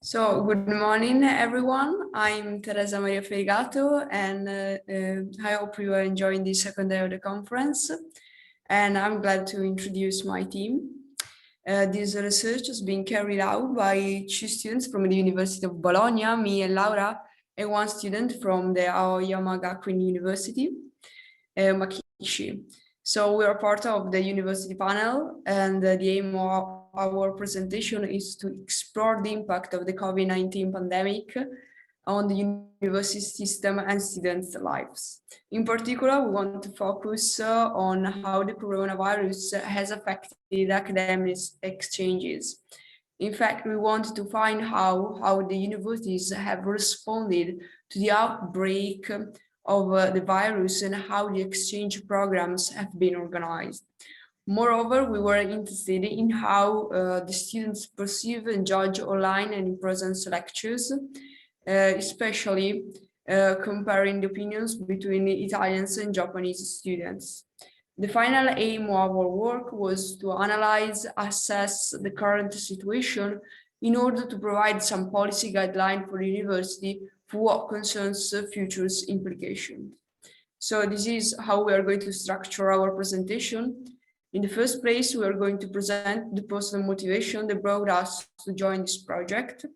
So, good morning, everyone. I'm Teresa Ferigato, and I hope you are enjoying the second day of the conference. And I'm glad to introduce my team. This research has been carried out by two students from the University of Bologna, me and Laura, and one student from the Aoyama Gakuin University, Makishi. So we are part of the university panel, and the aim of our presentation is to explore the impact of the COVID-19 pandemic on the university system and students' lives. In particular, we want to focus on how the coronavirus has affected academic exchanges. In fact, we want to find how the universities have responded to the outbreak of the virus and how the exchange programs have been organized. Moreover, we were interested in how the students perceive and judge online and in-presence lectures, especially comparing the opinions between Italians and Japanese students. The final aim of our work was to analyze, assess the current situation in order to provide some policy guideline for the university for what concerns futures implications. So this is how we are going to structure our presentation. In the first place, we are going to present the personal motivation that brought us to join this project.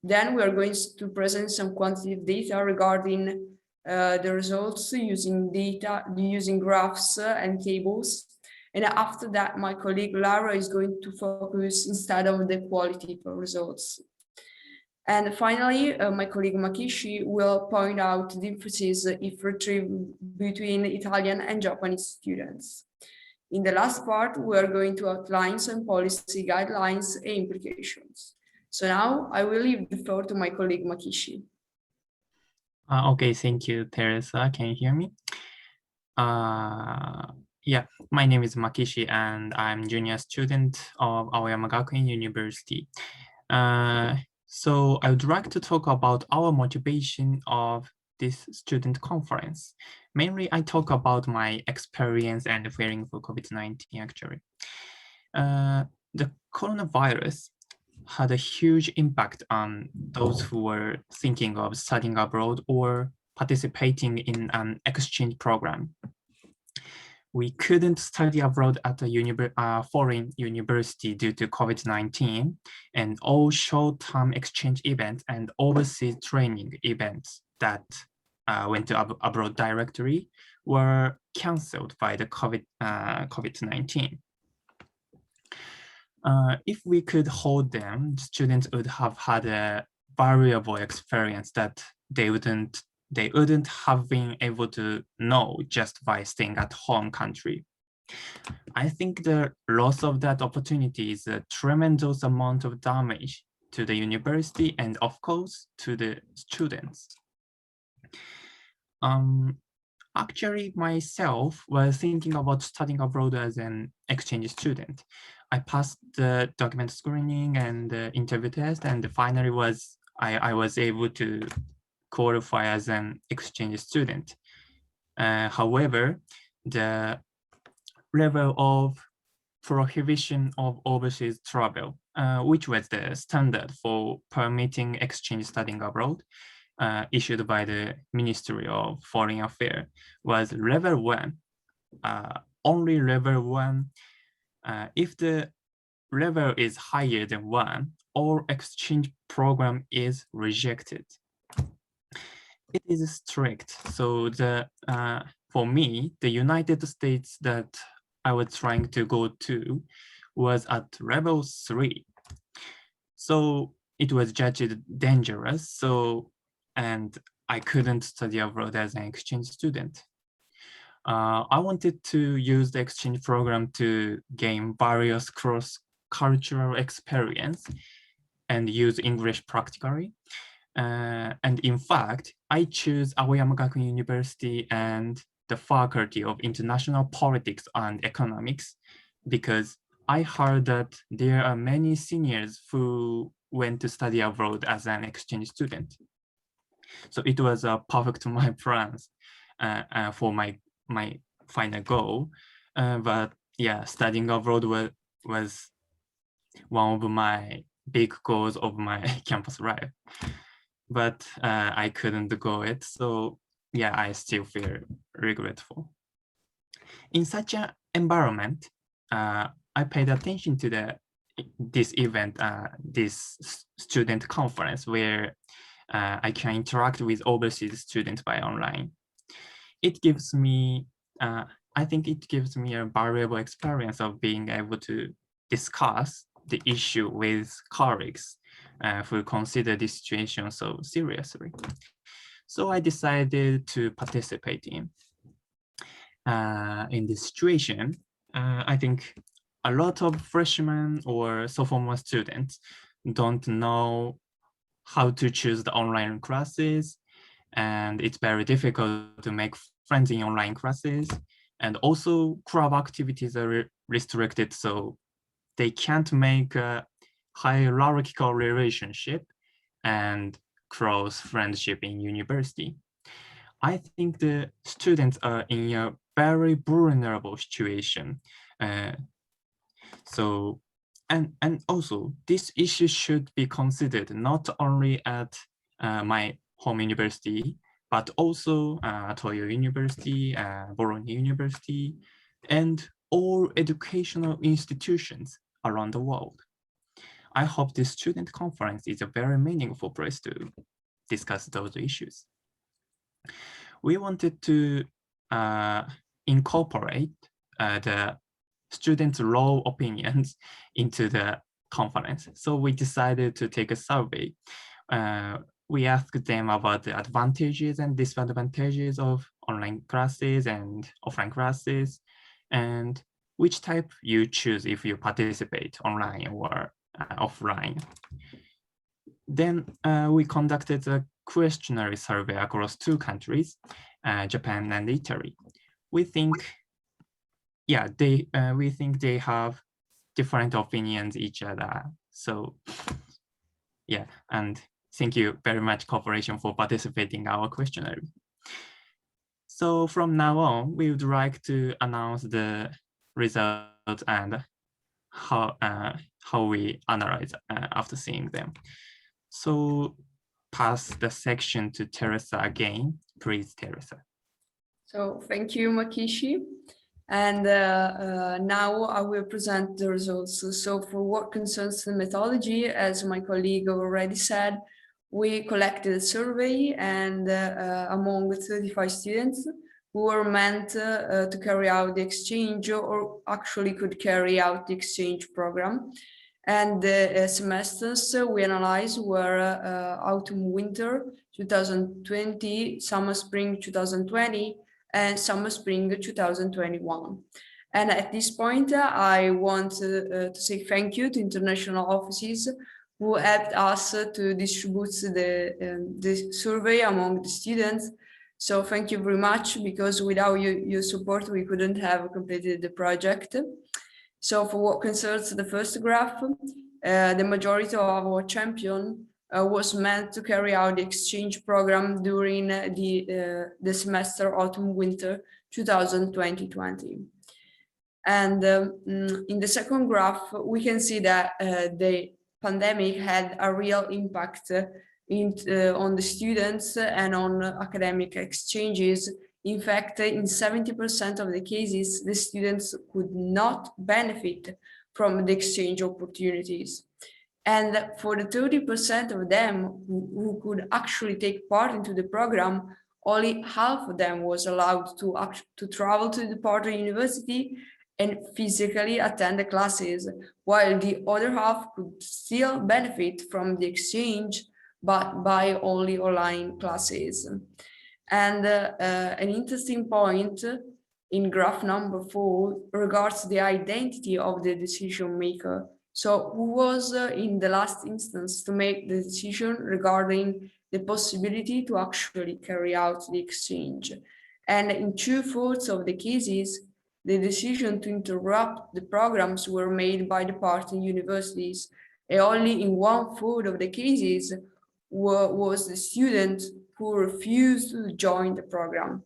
Then we are going to present some quantitative data regarding the results using graphs and tables. And after that, my colleague Lara is going to focus instead on the quality of results. And finally, my colleague Makishi will point out the differences if retrieved between Italian and Japanese students. In the last part, we are going to outline some policy guidelines and implications. So now I will leave the floor to my colleague Makishi. Okay, thank you, Teresa. Can you hear me? Yeah, my name is Makishi and I'm junior student of Aoyama Gakuin University. So I would like to talk about our motivation of this student conference. Mainly, I talk about my experience and feeling for COVID-19 actually. The coronavirus had a huge impact on those who were thinking of studying abroad or participating in an exchange program. We couldn't study abroad at a foreign university due to COVID-19, and all short-term exchange events and overseas training events that went to abroad directly were canceled by the COVID-19. If we could hold them, students would have had a valuable experience that they wouldn't have been able to know just by staying at home country. I think the loss of that opportunity is a tremendous amount of damage to the university and of course to the students. Actually, myself was thinking about studying abroad as an exchange student. I passed the document screening and the interview test, and finally I was able to qualify as an exchange student. However, the level of prohibition of overseas travel, which was the standard for permitting exchange studying abroad, issued by the Ministry of Foreign Affairs, was level 1, only level 1. If the level is higher than 1, all exchange program is rejected. It is strict. So for me, the United States that I was trying to go to was at level 3. So it was judged dangerous. And I couldn't study abroad as an exchange student. I wanted to use the exchange program to gain various cross-cultural experience and use English practically. And in fact, I choose Aoyama Gakuin University and the Faculty of International Politics and Economics because I heard that there are many seniors who went to study abroad as an exchange student. So it was perfect my plans for my final goal. But yeah, studying abroad was one of my big goals of my campus life, but I couldn't go it. So yeah, I still feel regretful. In such an environment, I paid attention to this event, this student conference where I can interact with overseas students by online. It gives me, I think it gives me a valuable experience of being able to discuss the issue with colleagues who consider this situation so seriously. So I decided to participate in this situation. I think a lot of freshmen or sophomore students don't know how to choose the online classes, and it's very difficult to make friends in online classes. And also club activities are restricted, so they can't make a hierarchical relationship and close friendship in university. I think the students are in a very vulnerable situation. Uh, so, and also this issue should be considered not only at my home university, but also Toyo University, Bologna University, and all educational institutions around the world. I hope this student conference is a very meaningful place to discuss those issues. We wanted to incorporate the students' raw opinions into the conference. So we decided to take a survey. We asked them about the advantages and disadvantages of online classes and offline classes, and which type you choose if you participate online or offline. Then we conducted a questionnaire survey across 2 countries, Japan and Italy. We think, yeah, we think they have different opinions each other. So yeah, and thank you very much, Corporation, for participating in our questionnaire. So from now on, we would like to announce the results and how we analyze after seeing them. So pass the section to Teresa again. Please, Teresa. So thank you, Makishi. And now I will present the results. So for what concerns the methodology, as my colleague already said, we collected a survey and among 35 students who were meant to carry out the exchange or actually could carry out the exchange program. And the semesters we analyzed were autumn winter 2020, summer spring 2020, and summer spring 2021. And at this point, I want to say thank you to international offices who helped us to distribute the survey among the students. So thank you very much, because without your support, we couldn't have completed the project. So for what concerns the first graph, the majority of our champion was meant to carry out the exchange program during the semester autumn-winter 2020. And in the second graph, we can see that the pandemic had a real impact on the students and on academic exchanges. In fact, in 70% of the cases, the students could not benefit from the exchange opportunities. And for the 30% of them who could actually take part into the program, only half of them was allowed to travel to the partner university and physically attend the classes, while the other half could still benefit from the exchange, but by only online classes. And an interesting point in graph number 4 regards the identity of the decision maker. So who was in the last instance to make the decision regarding the possibility to actually carry out the exchange? And in 2/4 of the cases, the decision to interrupt the programs were made by the partner universities, and only in 1/4 of the cases was the student who refused to join the program.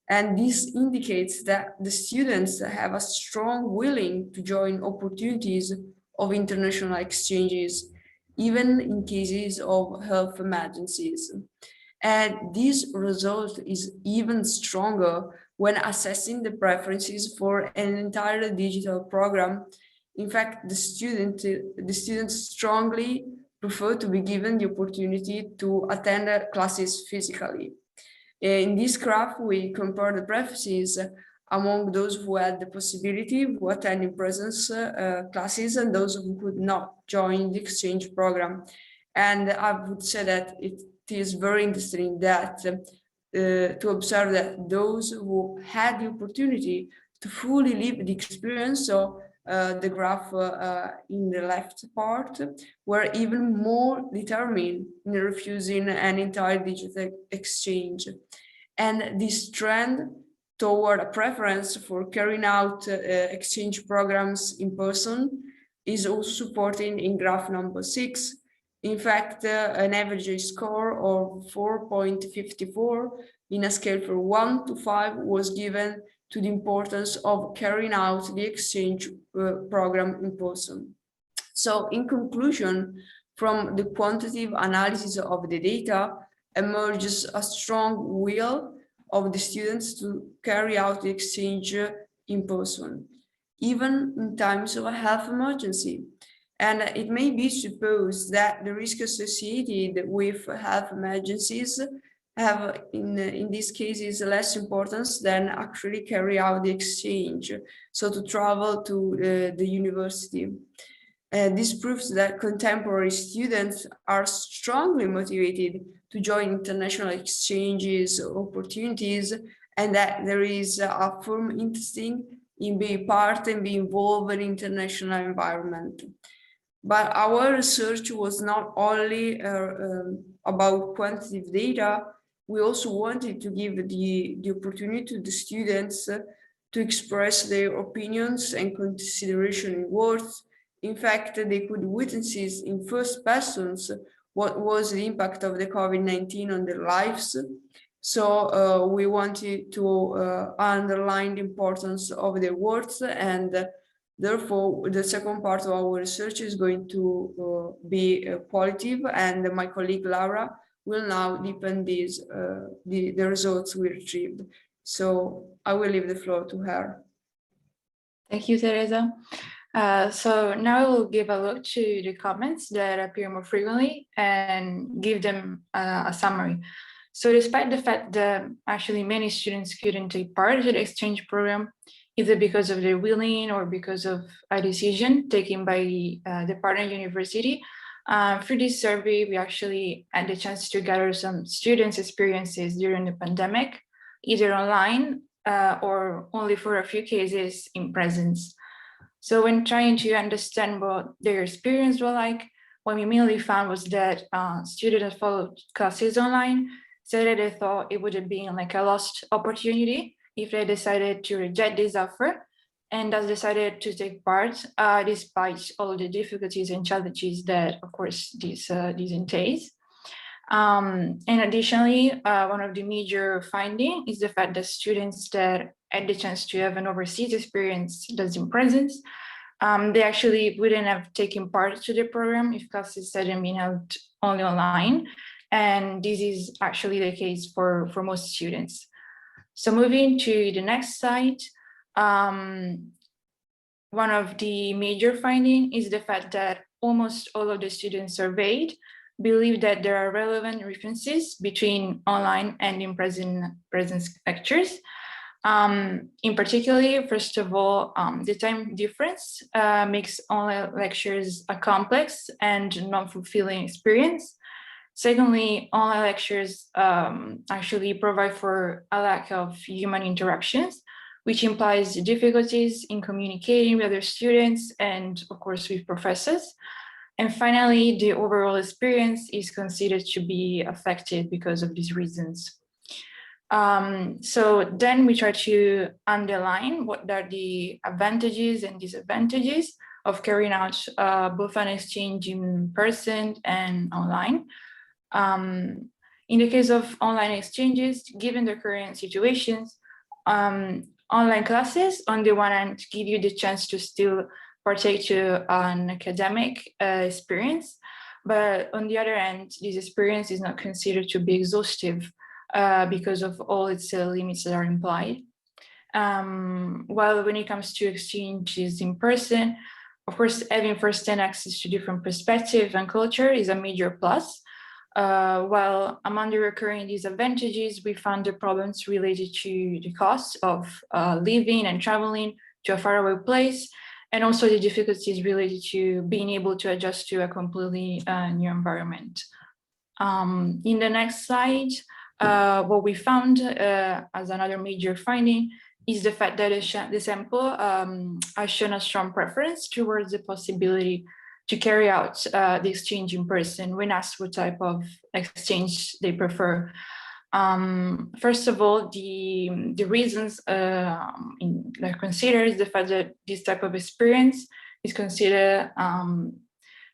And this indicates that the students have a strong willing to join opportunities of international exchanges. even in cases of health emergencies. And this result is even stronger when assessing the preferences for an entire digital program. In fact, the students strongly prefer to be given the opportunity to attend classes physically. In this graph, we compare the preferences among those who had the possibility to attend in presence classes and those who could not join the exchange program. And I would say that it is very interesting that to observe that those who had the opportunity to fully live the experience, so the graph in the left part, were even more determined in refusing an entire digital exchange. And this trend toward a preference for carrying out exchange programs in person is also supported in graph number 6. In fact, an average score of 4.54 in a scale from 1 to 5 was given to the importance of carrying out the exchange program in person. So in conclusion, from the quantitative analysis of the data emerges a strong will of the students to carry out the exchange in person, even in times of a health emergency. And it may be supposed that the risk associated with health emergencies have, in these cases, less importance than actually carry out the exchange, so to travel to the university. This proves that contemporary students are strongly motivated to join international exchanges opportunities, and that there is a firm interest in being part and being involved in international environment. But our research was not only about quantitative data. We also wanted to give the opportunity to the students to express their opinions and consideration in words. In fact, they could witness in first persons what was the impact of the COVID-19 on their lives. So we wanted to underline the importance of their words, and therefore the second part of our research is going to be qualitative, and my colleague Laura will now deepen these the results we retrieved. So I will leave the floor to her. Thank you, Teresa. So now we'll give a look to the comments that appear more frequently and give them a summary. So despite the fact that actually many students couldn't take part in the exchange program, either because of their willing or because of a decision taken by the partner university, through this survey, we actually had the chance to gather some students' experiences during the pandemic, either online or only for a few cases in presence. So when trying to understand what their experience was like, what we mainly found was that students that followed classes online said that they thought it would have been like a lost opportunity if they decided to reject this offer, and thus decided to take part despite all the difficulties and challenges that, of course, this entails. And additionally, one of the major findings is the fact that students that had the chance to have an overseas experience that's in presence, they actually wouldn't have taken part to the program if classes hadn't been held only online. And this is actually the case for most students. So moving to the next slide, one of the major findings is the fact that almost all of the students surveyed believe that there are relevant differences between online and in-presence lectures. In particular, first of all, the time difference makes online lectures a complex and non-fulfilling experience. Secondly, online lectures actually provide for a lack of human interactions, which implies difficulties in communicating with other students and, of course, with professors. And finally, the overall experience is considered to be affected because of these reasons. So then we try to underline what are the advantages and disadvantages of carrying out both an exchange in person and online. In the case of online exchanges, given the current situations, online classes, on the one hand, give you the chance to still partake to an academic experience, But on the other hand, this experience is not considered to be exhaustive because of all its limits that are implied. While when it comes to exchanges in person, of course, having first-hand access to different perspectives and culture is a major plus. While among the recurring disadvantages, we found the problems related to the cost of living and traveling to a faraway place, and also the difficulties related to being able to adjust to a completely new environment. In the next slide, what we found as another major finding is the fact that the sample has shown a strong preference towards the possibility to carry out the exchange in person when asked what type of exchange they prefer. First of all, the reasons considered is the fact that this type of experience is considered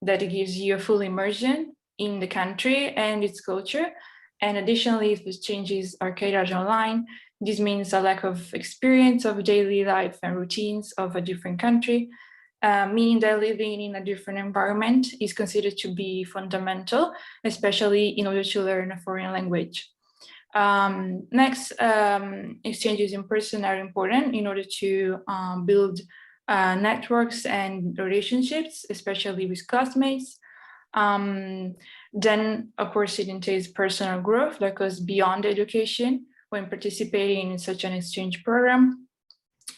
that it gives you a full immersion in the country and its culture. And additionally, if the changes are carried out online, this means a lack of experience of daily life and routines of a different country, meaning that living in a different environment is considered to be fundamental, especially in order to learn a foreign language. Next, exchanges in person are important in order to build networks and relationships, especially with classmates. Then, of course, it entails personal growth that goes beyond education when participating in such an exchange program.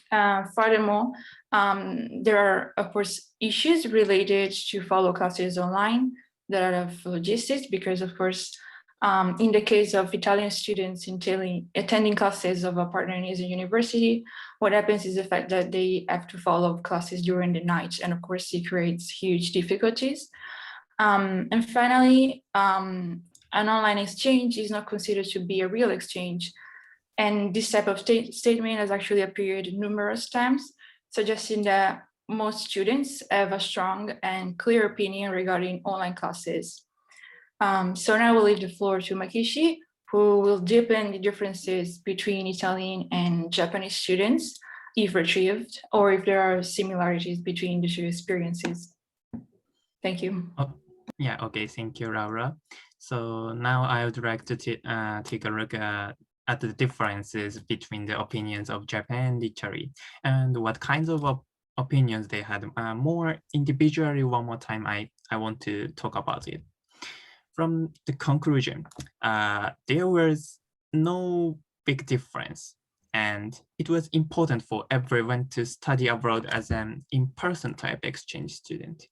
Furthermore, there are, of course, issues related to follow classes online that are of logistics, because, of course, in the case of Italian students attending classes of a partner university, what happens is the fact that they have to follow classes during the night, and of course, it creates huge difficulties. And finally, an online exchange is not considered to be a real exchange. And this type of statement has actually appeared numerous times, suggesting that most students have a strong and clear opinion regarding online classes. So now we'll leave the floor to Makishi, who will deepen the differences between Italian and Japanese students, if retrieved, or if there are similarities between the two experiences. Thank you. Yeah, okay, thank you, Laura. So now I would like to take a look at the differences between the opinions of Japan and Italy, and what kinds of opinions they had. More individually, one more time, I want to talk about it. From the conclusion, there was no big difference, and it was important for everyone to study abroad as an in-person type exchange student.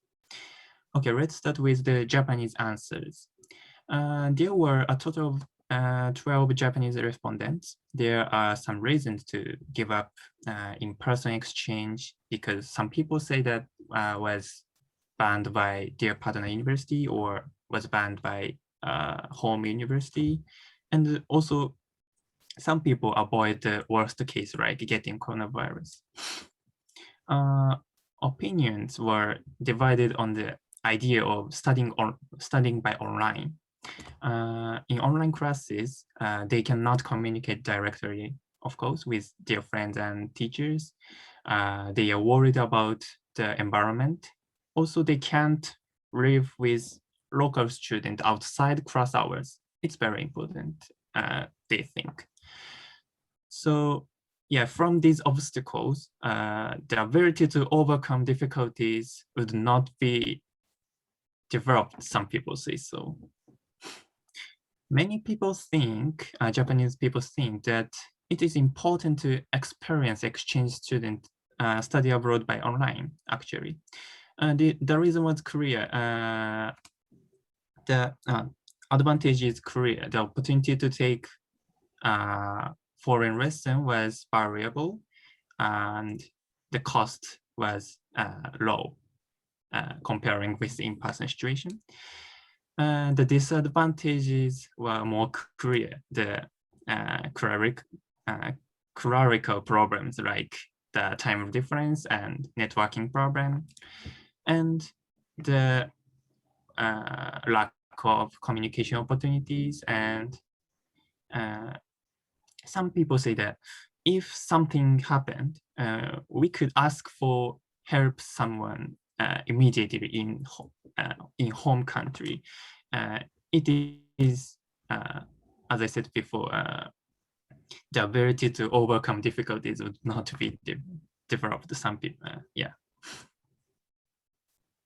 Okay, let's start with the Japanese answers. There were a total of 12 Japanese respondents. There are some reasons to give up in-person exchange, because some people say that was banned by their partner university or was banned by home university. And also some people avoid the worst case, like getting coronavirus. Opinions were divided on the idea of studying by online. In online classes, they cannot communicate directly, of course, with their friends and teachers. They are worried about the environment. Also, they can't live with local students outside class hours. It's very important, they think. So yeah, from these obstacles, the ability to overcome difficulties would not be developed, some people say so. Many people think, Japanese people think that it is important to experience exchange student study abroad by online, actually. The reason was clear. The advantage is clear. The opportunity to take foreign lesson was variable, and the cost was low, comparing with the in-person situation. The disadvantages were more clear. The clerical problems like the time difference and networking problem, and the lack of communication opportunities. And some people say that if something happened, we could ask for help someone immediately in home country. It is, as I said before, the ability to overcome difficulties would not be developed. Some people, yeah.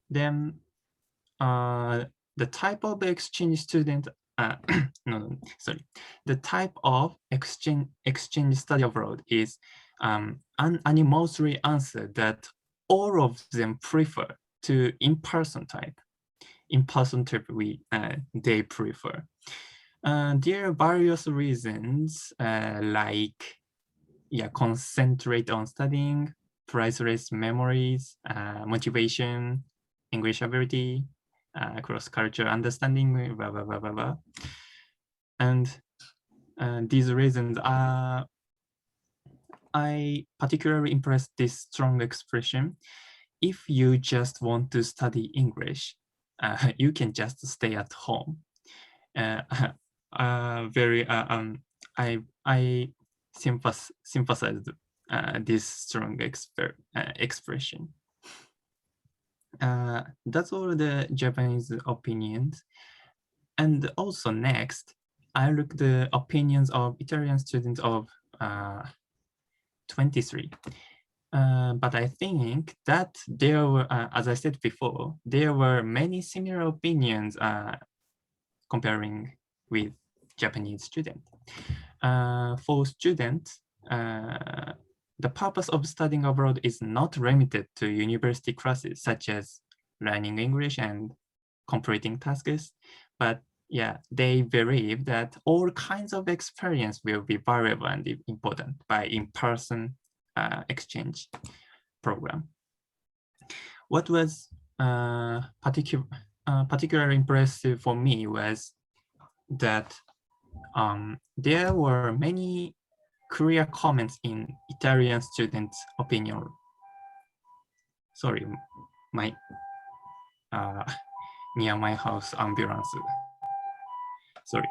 Then the type of exchange student, no, sorry. The type of exchange study abroad is an unanimously answer that all of them prefer to in-person type. In-person type they prefer. There are various reasons like, yeah, concentrate on studying, priceless memories, motivation, English ability, cross-cultural understanding, blah, blah, blah, blah, blah. And these reasons are, I particularly impressed this strong expression. If you just want to study English, you can just stay at home. I sympathized this strong expression. That's all the Japanese opinions. And also next, I look the opinions of Italian students of 23. But I think that there were, as I said before, there were many similar opinions comparing with Japanese students. For students, the purpose of studying abroad is not limited to university classes such as learning English and completing tasks, but yeah, they believe that all kinds of experience will be valuable and important by in-person exchange program. What was particularly impressive for me was that there were many clear comments in Italian students' opinion. Sorry, my near my house ambulance. Sorry.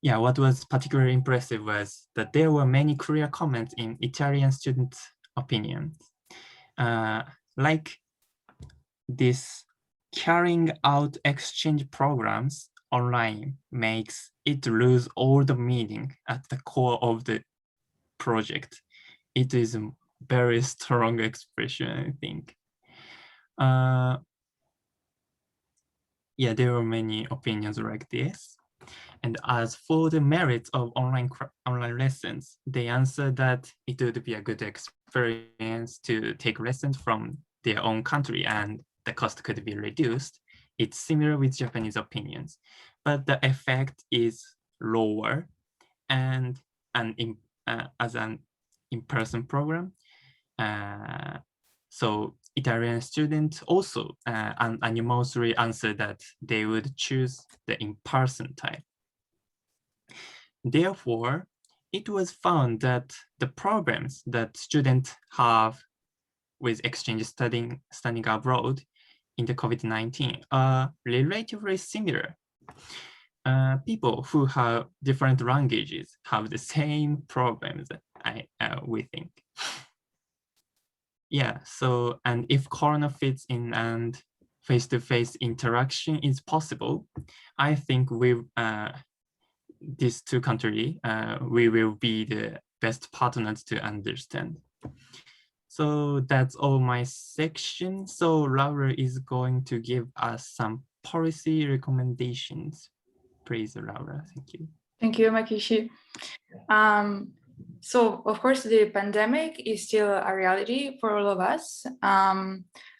Yeah, what was particularly impressive was that there were many clear comments in Italian students' opinions. Like this carrying out exchange programs online makes it lose all the meaning at the core of the project. It is a very strong expression, I think. Yeah, there are many opinions like this. And as for the merits of online lessons, they answer that it would be a good experience to take lessons from their own country and the cost could be reduced. It's similar with Japanese opinions, but the effect is lower and as an in-person program. So Italian students also unanimously answer that they would choose the in-person type. Therefore, it was found that the problems that students have with exchange studying abroad in the COVID-19 are relatively similar. People who have different languages have the same problems, we think. Yeah, so, and if Corona fits in and face-to-face interaction is possible, I think these two countries, we will be the best partners to understand. So that's all my section. So Laura is going to give us some policy recommendations. Please, Laura, thank you. Thank you, Makishi. So of course, the pandemic is still a reality for all of us.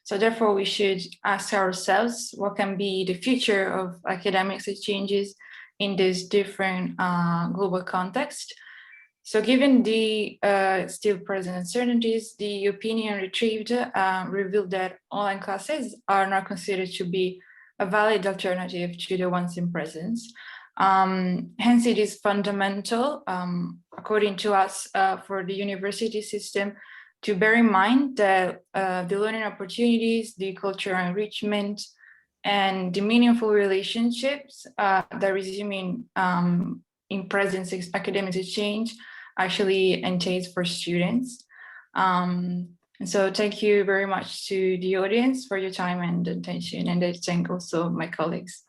So therefore, we should ask ourselves what can be the future of academic exchanges in this different global context. So given the still present uncertainties, the opinion retrieved revealed that online classes are not considered to be a valid alternative to the ones in presence. Hence, it is fundamental, according to us, for the university system to bear in mind that the learning opportunities, the cultural enrichment, and the meaningful relationships that resuming in presence academic exchange actually entails for students. And so thank you very much to the audience for your time and attention, and I thank also my colleagues.